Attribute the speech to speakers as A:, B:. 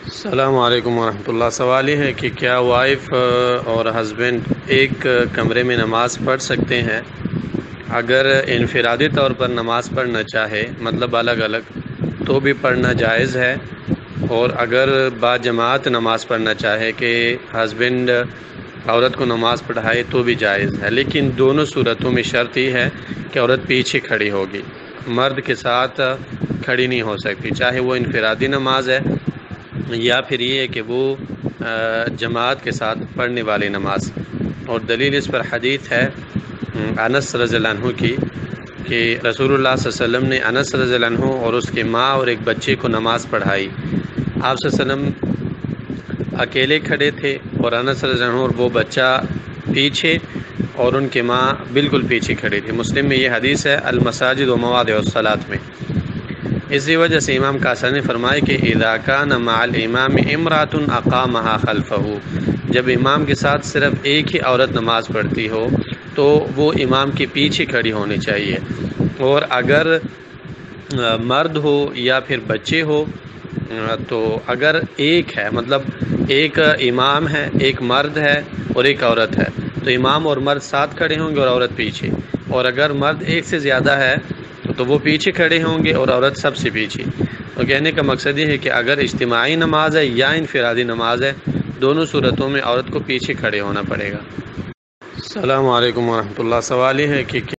A: السلام علیکم ورحمۃ اللہ۔ سوال یہ ہے کہ کیا وائف اور ہسبینڈ ایک کمرے میں نماز پڑھ سکتے ہیں؟ اگر انفرادی طور پر نماز پڑھنا چاہے، مطلب الگ الگ، تو بھی پڑھنا جائز ہے، اور اگر با جماعت نماز پڑھنا چاہے کہ ہسبینڈ عورت کو نماز پڑھائے تو بھی جائز ہے، لیکن دونوں صورتوں میں شرط یہ ہے کہ عورت پیچھے کھڑی ہوگی، مرد کے ساتھ کھڑی نہیں ہو سکتی، چاہے وہ انفرادی نماز ہے یا پھر یہ ہے کہ وہ جماعت کے ساتھ پڑھنے والی نماز۔ اور دلیل اس پر حدیث ہے انس رضی اللہ عنہ کی، کہ رسول اللہ صلی اللہ علیہ وسلم نے انس رضی اللہ عنہ اور اس کی ماں اور ایک بچے کو نماز پڑھائی۔ آپ صلی اللہ علیہ وسلم اکیلے کھڑے تھے اور انس رضی اللہ عنہ اور وہ بچہ پیچھے، اور ان کی ماں بالکل پیچھے کھڑی تھی۔ مسلم میں یہ حدیث ہے المساجد و مواضع الصلاۃ میں۔ اسی وجہ سے امام قاسمی نے فرمایا کہ اذا کان مع الامام امرأۃ اقامها خلفه، جب امام کے ساتھ صرف ایک ہی عورت نماز پڑھتی ہو تو وہ امام کے پیچھے کھڑی ہونی چاہیے، اور اگر مرد ہو یا پھر بچے ہو، تو اگر ایک ہے، مطلب ایک امام ہے، ایک مرد ہے اور ایک عورت ہے، تو امام اور مرد ساتھ کھڑے ہوں گے اور عورت پیچھے، اور اگر مرد ایک سے زیادہ ہے تو وہ پیچھے کھڑے ہوں گے اور عورت سب سے پیچھے۔ تو کہنے کا مقصد یہ ہے کہ اگر اجتماعی نماز ہے یا انفرادی نماز ہے، دونوں صورتوں میں عورت کو پیچھے کھڑے ہونا پڑے گا۔ السلام علیکم ورحمۃ اللہ۔ سوال یہ ہے کہ